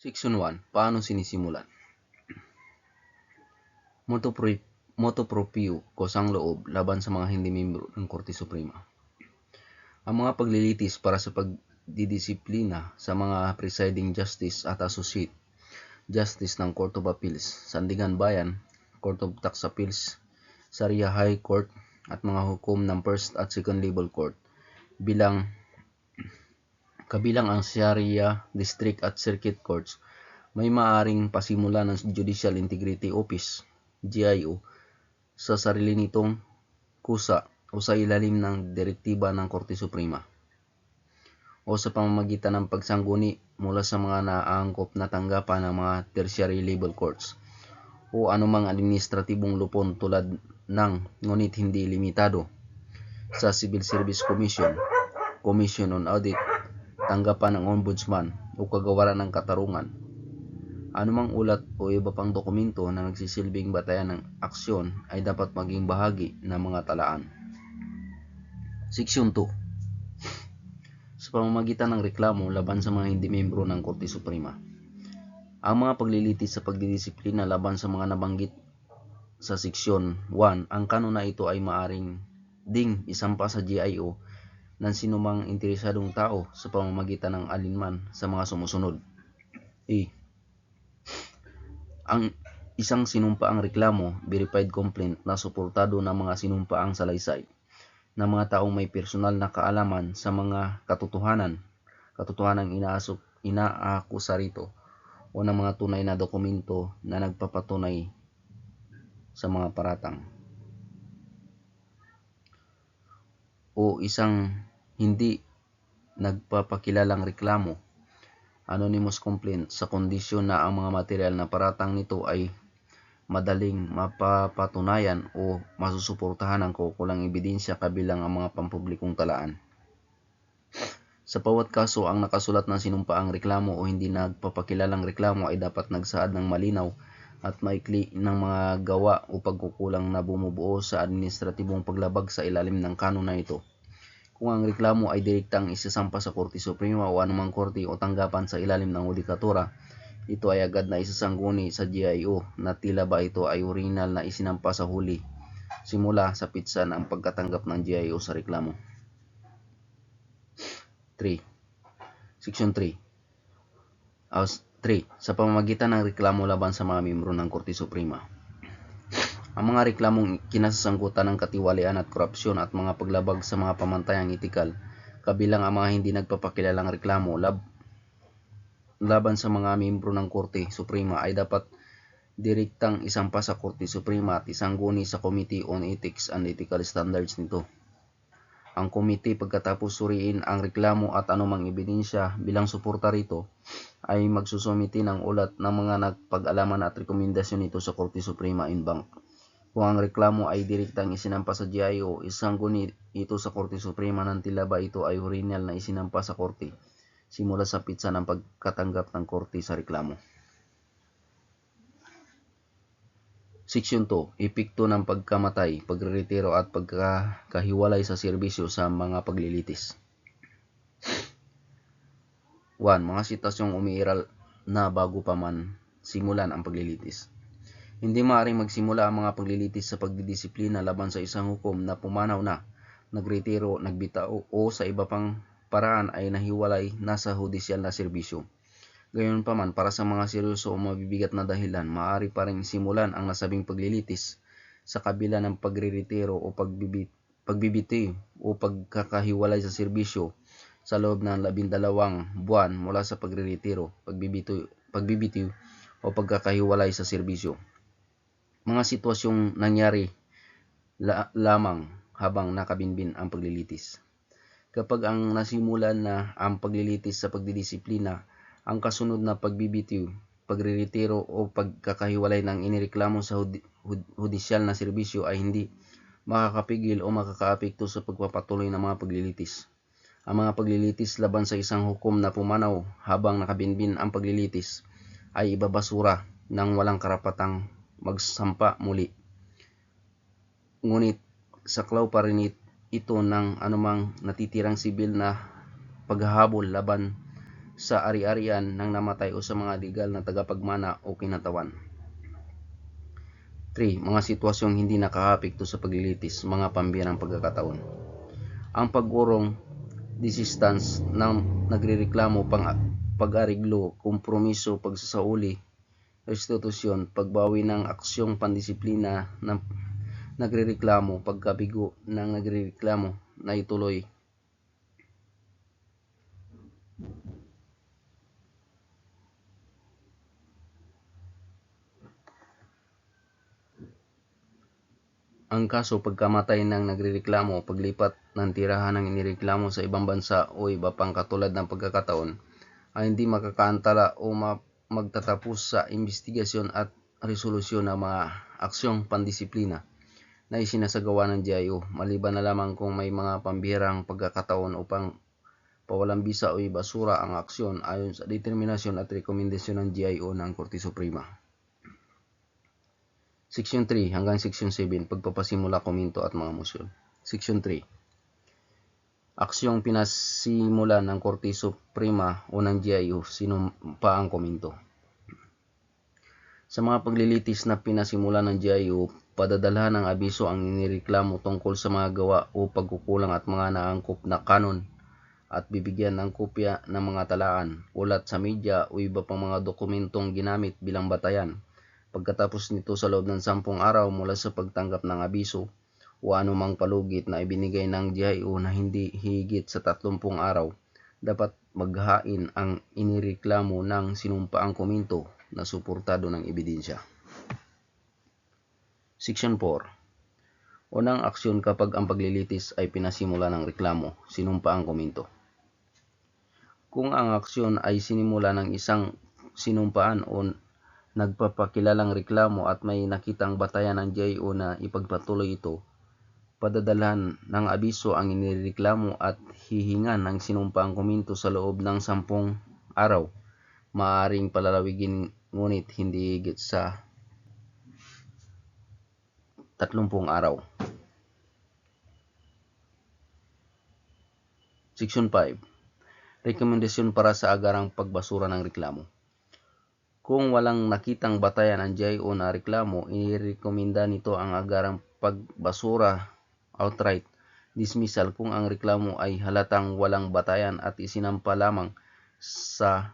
Section 1. Paano sinisimulan? Motu proprio, kusang loob laban sa mga hindi miyembro ng Korte Suprema. Ang mga paglilitis para sa pagdidisiplina sa mga presiding justice at associate justice ng Court of Appeals, Sandigan Bayan, Court of Tax Appeals, Sharia High Court at mga hukom ng First at Second Level Court kabilang ang Sharia District at Circuit Courts, may maaring pasimula ng Judicial Integrity Office, GIO, sa sarili nitong kusa o sa ilalim ng direktiba ng Korte Suprema o sa pamamagitan ng pagsangguni mula sa mga naaangkop na tanggapan ng mga tertiary level courts o anumang administratibong lupon tulad ng, ngunit hindi limitado sa Civil Service Commission, Commission on Audit, tanggapan ng Ombudsman o kagawaran ng katarungan. Anumang ulat o iba pang dokumento na nagsisilbing batayan ng aksyon ay dapat maging bahagi ng mga talaan. Section 2. Sa pamamagitan ng reklamo laban sa mga hindi miyembro ng Korte Suprema. Ang mga paglilitis sa pagdidisiplina laban sa mga nabanggit sa Section 1, ang kanuna ito ay maaring ding isampa sa GIO ng sinumang interesadong tao sa pamamagitan ng alinman sa mga sumusunod. Ang isang sinumpaang reklamo, verified complaint na suportado ng mga sinumpaang salaysay ng mga taong may personal na kaalaman sa mga katotohanang inaakusa rito o ng mga tunay na dokumento na nagpapatunay sa mga paratang. O isang hindi nagpapakilalang reklamo, anonymous complaint, sa kondisyon na ang mga material na paratang nito ay madaling mapapatunayan o masusuportahan ng kaukulang ebidensya kabilang ang mga pampublikong talaan. Sa bawat kaso, ang nakasulat ng sinumpaang reklamo o hindi nagpapakilalang reklamo ay dapat nagsaad ng malinaw at maikli ng mga gawa o pagkukulang na bumubuo sa administratibong paglabag sa ilalim ng kanon na ito. Kung ang reklamo ay direktang isasampa sa Korte Suprema o anumang korte o tanggapan sa ilalim ng hudikatura, ito ay agad na isasangguni sa GIO na tila ba ito ay orihinal na isinampa sa huli simula sa pitsa ng pagkatanggap ng GIO sa reklamo. 3. Section 3. Sa pamamagitan ng reklamo laban sa mga miyembro ng Korte Suprema. Ang mga reklamong kinasasangkutan ng katiwalian at korupsyon at mga paglabag sa mga pamantayang etikal, kabilang ang mga hindi nagpapakilalang reklamo laban sa mga miyembro ng Korte Suprema, ay dapat direktang isampa sa Korte Suprema at isangguni sa Committee on Ethics and Ethical Standards nito. Ang komite, pagkatapos suriin ang reklamo at anumang ebidensya bilang suporta rito, ay magsusumiti ng ulat ng mga nagpag-alaman at rekomendasyon nito sa Korte Suprema en banc. Kung ang reklamo ay direktang isinampa sa GIO, isangguni ito sa Korte Suprema ng tila ba ito ay orihinal na isinampa sa Korte simula sa pitsa ng pagkatanggap ng Korte sa reklamo. Section 2. Epekto ng pagkamatay, pagreretiro at pagkakahiwalay sa serbisyo sa mga paglilitis. 1. Mga sitwasyong umiiral na bago pa man simulan ang paglilitis. Hindi maaaring magsimula ang mga paglilitis sa pagdidisiplina laban sa isang hukom na pumanaw na, nagretiro, nagbitao o sa iba pang paraan ay nahiwalay na sa hudisyal na serbisyo. Gayunpaman, para sa mga seryoso o mabibigat na dahilan, maaari pa rin simulan ang nasabing paglilitis sa kabila ng pagreretiro o pagbibitiw o pagkakahiwalay sa serbisyo sa loob ng 12 buwan mula sa pagreretiro, pagbibitiw o pagkakahiwalay sa serbisyo. Mga sitwasyong nangyari lamang habang nakabinbin ang paglilitis. Kapag ang nasimulan na ang paglilitis sa pagdidisiplina, ang kasunod na pagbibitiw, pagreretiro o pagkakahiwalay ng inireklamo sa hudisyal na serbisyo ay hindi makakapigil o makakaapekto sa pagpapatuloy ng mga paglilitis. Ang mga paglilitis laban sa isang hukom na pumanaw habang nakabinbin ang paglilitis ay ibabasura ng walang karapatang magsampa muli. Ngunit saklaw pa rin ito ng anumang natitirang sibil na paghahabol laban sa ari-arian ng namatay o sa mga legal na tagapagmana o kinatawan. 3. Mga sitwasyong hindi nakakaapekto sa paglilitis, mga pambihirang pagkakataon. Ang pag-urong, desistance ng nagrereklamo, pag-ariglo, kompromiso, pagsasauli, restitusyon, pagbawi ng aksyong pandisiplina ng nagrereklamo, pagkabigo ng nagrereklamo na ituloy. Ang kaso, pagkamatay ng nagrereklamo, paglipat ng tirahan ng inireklamo sa ibang bansa o iba pang katulad ng pagkakataon ay hindi makakaantala o magtatapos sa investigasyon at resolusyon ng mga aksyong pandisiplina na isinasagawa ng GIO, maliban na lamang kung may mga pambihirang pagkakataon upang pawalang bisa o ibasura ang aksyon ayon sa determinasyon at rekomendasyon ng GIO ng Korte Suprema. Section 3 hanggang Section 7, pagpapasimula, komento at mga mosyon. Section 3. Aksyong pinasimula ng Korte Suprema o ng GIO, sinumpa ang komento. Sa mga paglilitis na pinasimula ng GIO, padadalhan ng abiso ang inireklamo tungkol sa mga gawa o pagkukulang at mga naangkop na kanon at bibigyan ng kopya ng mga talaan, ulat sa media o iba pang mga dokumentong ginamit bilang batayan. Pagkatapos nito sa loob ng 10 araw mula sa pagtanggap ng abiso o anumang palugit na ibinigay ng GIO na hindi higit sa 30 araw, dapat maghain ang inireklamo ng sinumpaang komento na suportado ng ebidensya. Section 4. Unang aksyon kapag ang paglilitis ay pinasimula ng reklamo, sinumpaang komento. Kung ang aksyon ay sinimula ng isang sinumpaan o nagpapakilalang reklamo at may nakitang batayan ng GIO na ipagpatuloy ito, padadalhan ng abiso ang inireklamo at hihingan ng sinumpaang komento sa loob ng 10 araw. Maaaring palalawigin ngunit hindi higit sa 30 araw. Section 5. Rekomendasyon para sa agarang pagbasura ng reklamo. Kung walang nakitang batayan ang GIO na reklamo, inirekomenda nito ang agarang pagbasura, outright dismissal kung ang reklamo ay halatang walang batayan at isinampa lamang sa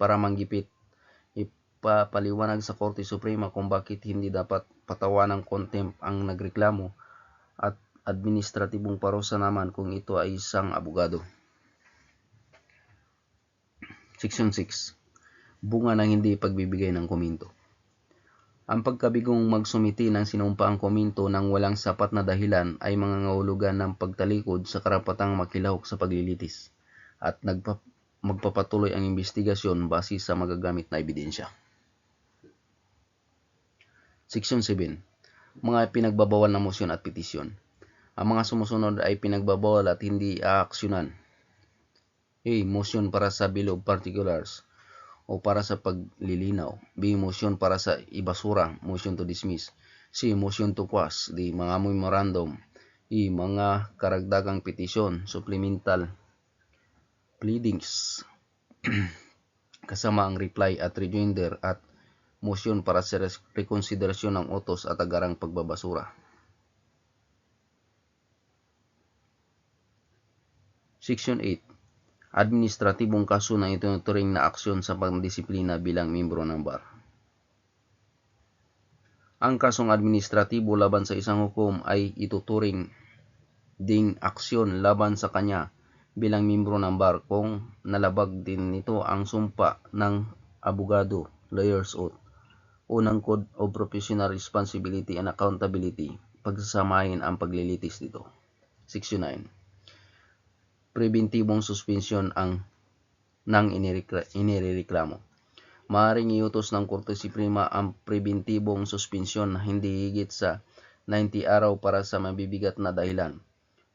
para manggipit. Ipapaliwanag sa Korte Suprema kung bakit hindi dapat patawan ng contempt ang nagreklamo at administratibong parusa naman kung ito ay isang abogado. Section 6. Bunga ng hindi pagbibigay ng komento. Ang pagkabigong magsumiti ng sinumpaang komento ng walang sapat na dahilan ay mangangahulugan ng pagtalikod sa karapatang makilahok sa paglilitis at magpapatuloy ang investigasyon base sa magagamit na ebidensya. Section 7. Mga pinagbabawal na mosyon at petisyon. Ang mga sumusunod ay pinagbabawal at hindi aaksyonan. A. Motion para sa Bill of Particulars o para sa paglilinaw. B. Motion para sa ibasura, motion to dismiss. C. Motion to quash, D. Mga memorandum. E. Mga karagdagang petisyon, supplemental pleadings kasama ang reply at rejoinder at motion para sa rekonsiderasyon ng utos at agarang pagbabasura. Section 8. Administratibong kaso na itinuturing na aksyon sa pangdisiplina bilang membro ng bar. Ang kasong administratibo laban sa isang hukom ay ituturing ding aksyon laban sa kanya bilang membro ng bar kung nalabag din nito ang sumpa ng abogado, lawyer's oath, o ng Code of Professional Responsibility and Accountability, pagsasamahin ang paglilitis dito. Section 9. Preventibong suspensyon ng inireklamo. Maaaring iutos ng Korte Suprema ang preventibong suspensyon na hindi higit sa 90 araw para sa mabibigat na dahilan.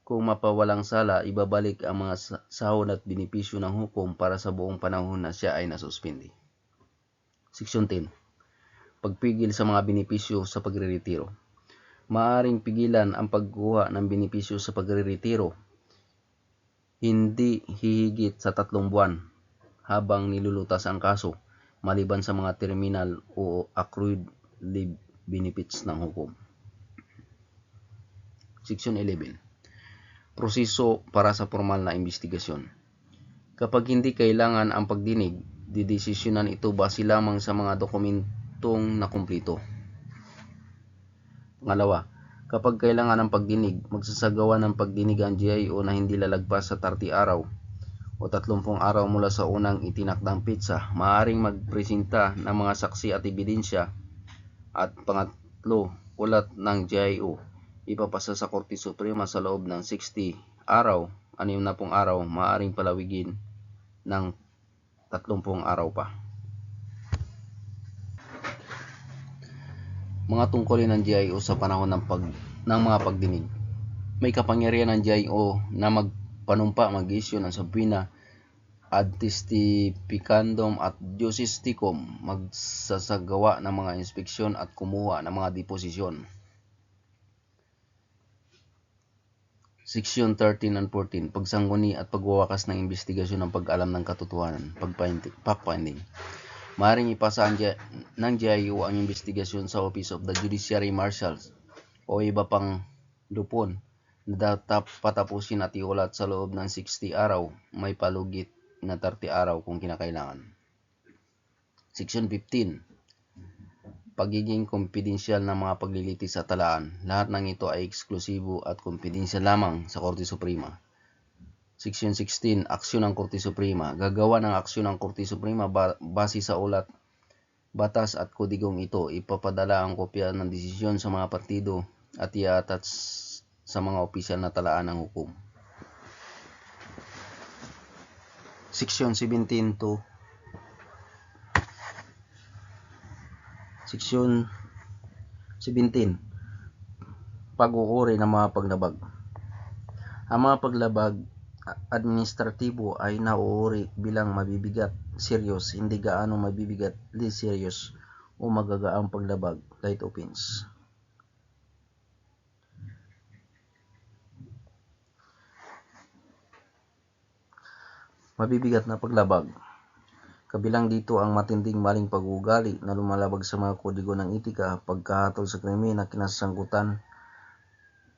Kung mapawalang sala, ibabalik ang mga sahod at benepisyo ng hukom para sa buong panahon na siya ay nasuspindi. Section 10. Pagpigil sa mga benepisyo sa pagreretiro. Maaaring pigilan ang pagkuha ng benepisyo sa pagreretiro hindi hihigit sa 3 buwan habang nilulutas ang kaso, maliban sa mga terminal o accrued leave benefits ng hukom. Section 11. Proseso para sa formal na investigasyon. Kapag hindi kailangan ang pagdinig, didesisyonan ito base lamang sa mga dokumentong nakumpleto. Pangalawa, kapag kailangan ng pagdinig, magsasagawa ng pagdinig ang GIO na hindi lalagpas sa 30 araw o 30 araw mula sa unang itinakdang petsa. Maaaring magpresenta ng mga saksi at ebidensya. At pangatlo, ulat ng GIO ipapasa sa Korte Suprema sa loob ng 60 araw, 60 araw, maaaring palawigin ng 30 araw pa. Mga tungkulin ng GIO sa panahon ng mga pagdinig. May kapangyarihan ng GIO na magpanumpa, mag-issue ng subpoena ad testificandum at juris tecum, magsasagawa ng mga inspeksyon at kumuha ng mga deposisyon. Section 13 and 14. Pagsangguni at pagwawakas ng investigasyon ng pag-alam ng katotohanan, fact-finding. Maaaring ipasa ng GIO ang investigasyon sa Office of the Judiciary Marshals o iba pang lupon na patapusin at iulat sa loob ng 60 araw, may palugit na 30 araw kung kinakailangan. Section 15. Pagiging kumpidensyal ng mga paglilitis sa talaan. Lahat ng ito ay eksklusibo at kumpidensyal lamang sa Korte Suprema. Section 16. Aksyon ng Korte Suprema. Gagawa ng aksyon ng Korte Suprema base sa ulat, batas at kodigong ito. Ipapadala ang kopya ng desisyon sa mga partido at i-attach sa mga opisyal na talaan ng hukom. Section 17 to Section 17. Pag-uuri ng mga paglabag. Ang mga paglabag administratibo ay nauuri bilang mabibigat, serious, hindi gaano mabibigat, less serious, o magagaang paglabag, light offense. Mabibigat na paglabag. Kabilang dito ang matinding maling pag-uugali na lumalabag sa mga kodigo ng etika, pagkahatol sa krimen na kinasangkutan,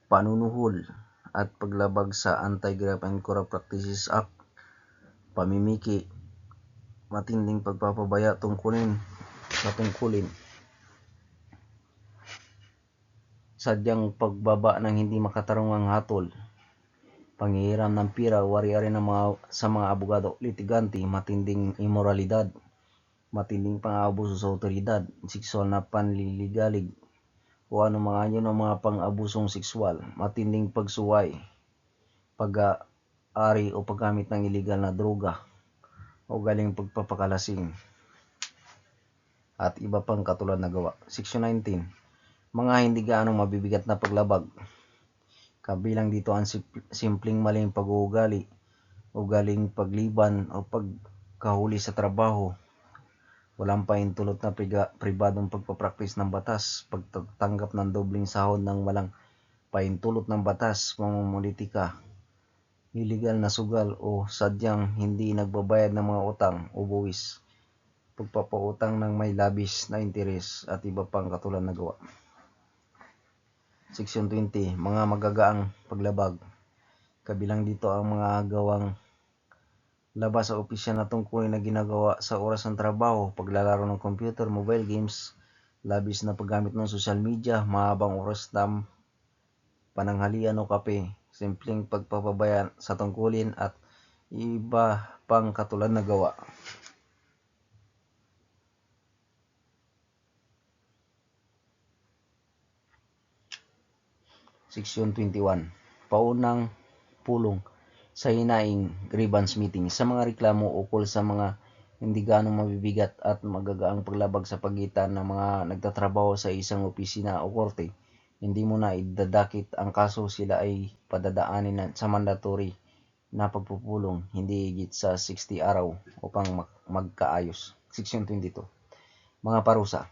panunuhol, at paglabag sa Anti-Graft and Corrupt Practices Act, pamimiki, matinding pagpapabaya tungkulin, sadyang pagbaba ng hindi makatarungang hatol, panghihiram ng pira, wari-ari sa mga abogado, litigante, matinding imoralidad, matinding pang-aabuso sa otoridad, sexual na panliligalig, o anumang anyo ng mga pang-abusong sexual, matinding pagsuway, pag-aari o paggamit ng iligal na droga, o galing pagpapakalasing, at iba pang katulad na gawa. Section 19. Mga hindi gaanong mabibigat na paglabag. Kabilang dito ang simpleng maling pag-uugali, ugaling pagliban o pagkahuli sa trabaho, walang pahintulot na pribadong pagpapraktis ng batas, pagtanggap ng dobling sahod ng walang pahintulot ng batas, pamumulitika, iligal na sugal o sadyang hindi nagbabayad ng mga utang o buwis, pagpapautang ng may labis na interes, at iba pang katulad na gawa. Section 20. Mga magagaang paglabag. Kabilang dito ang mga gawang labas sa opisyal na tungkulin na ginagawa sa oras ng trabaho, paglalaro ng computer, mobile games, labis na paggamit ng social media, mahabang oras na pananghalian o kape, simpleng pagpapabaya sa tungkulin, at iba pang katulad na gawa. Section 21. Paunang pulong sa hinaing grievance meeting. Sa mga reklamo ukol sa mga hindi gaanong mabibigat at magagaang paglabag sa pagitan ng mga nagtatrabaho sa isang opisina o korte, hindi mo na idadakit ang kaso, sila ay padadaanin sa mandatory na pagpupulong, hindi higit sa 60 araw upang magkaayos. Section 22. Mga parusa.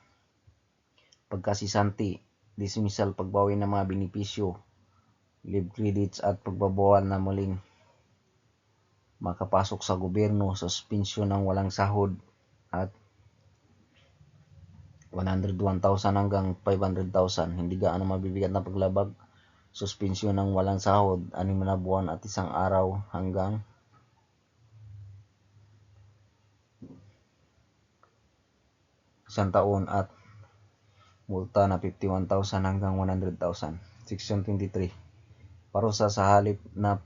Pagkasisanti, dismissal, pagbawi ng mga benepisyo, leave credits, at pagbabawal na muling makapasok sa gobyerno, suspensyon ng walang sahod at 101,000 hanggang 500,000. Hindi gaano mabibigat na paglabag. Suspensyon ng walang sahod, 6 na buwan at 1 araw hanggang 1 taon at multa na 51,000 hanggang 100,000. Section 23. Parusa sa halip na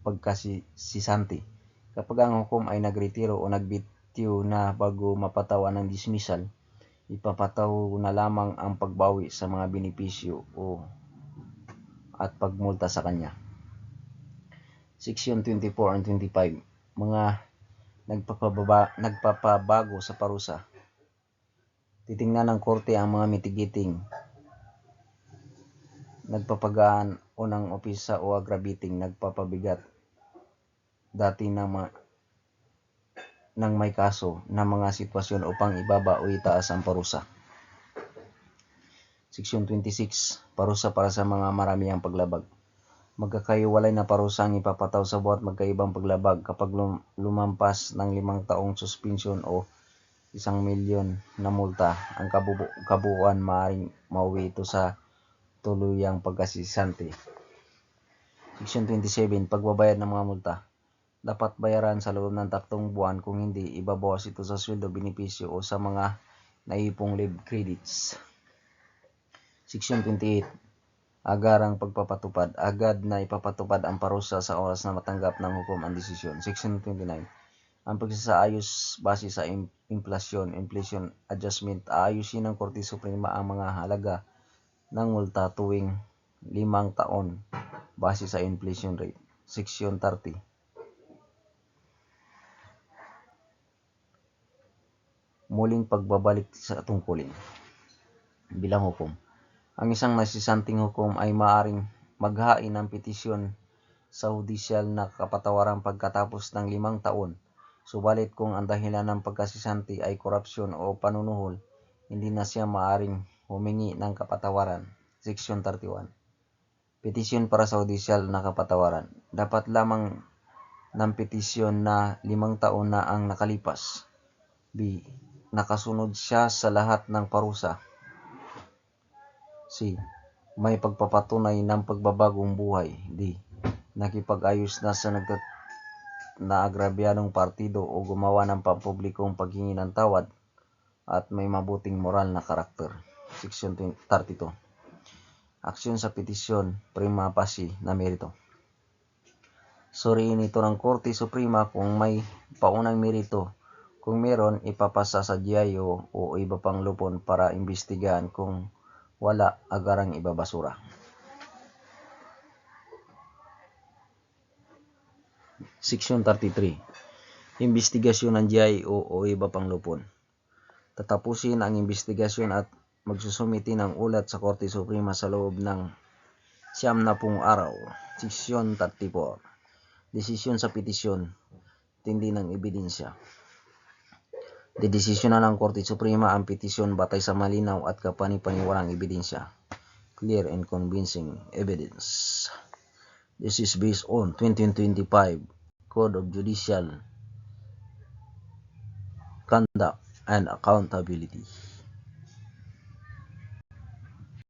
pagkasisante. Kapag ang hukom ay nagretiro o nagbitiw na bago mapatawan ng dismissal, ipapataw na lamang ang pagbawi sa mga benepisyo at pagmulta sa kanya. Section 24 and 25. Mga nagpapabago sa parusa. Titingnan ng korte ang mga mitigating, nagpapagaan o ng opisa o aggravating, nagpapabigat dati ng may kaso na mga sitwasyon upang ibaba o itaas ang parusa. Section 26. Parusa para sa mga maramihang paglabag. Magkakaiwalay na parusa ang ipapataw sa bawat magkaibang paglabag kapag lumampas ng 5 taong suspension o 1 milyon na multa. Ang kabuuan maaaring mauwi ito sa tuluyang pagkasisante. Section 27. Pagbabayad ng mga multa. Dapat bayaran sa loob ng 3 buwan, kung hindi, ibabawas ito sa sweldo, benepisyo o sa mga naipong leave credits. Section 28. Agarang pagpapatupad. Agad na ipapatupad ang parusa sa oras na matanggap ng hukom ang desisyon. Section 29. Ang pagsasaayos base sa inflation adjustment. Aayusin ng Korte Suprema ang mga halaga ng multa tuwing 5 taon base sa inflation rate. Section 30. Muling pagbabalik sa tungkulin. Bilang hukom, ang isang nasisanting hukom ay maaaring maghain ng petisyon sa hudisyal na kapatawaran pagkatapos ng 5 taon. Subalit kung ang dahilan ng pagkasisanti ay korupsyon o panunuhol, hindi na siya maaaring humingi ng kapatawaran. Section 31. Petisyon para sa hudisyal na kapatawaran. Dapat lamang ng petisyon na 5 taon na ang nakalipas. B. Nakasunod siya sa lahat ng parusa. C. May pagpapatunay ng pagbabagong buhay. D. Nakipag-ayos na sa naagrabyadong partido o gumawa ng pampublikong paghingi ng tawad at may mabuting moral na karakter. Section 32. Aksyon sa petisyon, prima facie na merito. Suriin ito ng Korte Suprema kung may paunang merito. Kung meron, ipapasa sa GIO o iba pang lupon para imbestigahan. Kung wala, agarang ibabasura. Section 33. Imbestigasyon ng GIO o iba pang lupon. Tatapusin ang imbestigasyon at magsusumiti ng ulat sa Korte Suprema sa loob ng 90 araw. Section 34. Desisyon sa petisyon, tindi ng ebidensya. Didesisyonan ng Korte Suprema ang petisyon batay sa malinaw at kapani-paniwalang ebidensya. Clear and convincing evidence. This is based on 2025 Code of Judicial Conduct and Accountability.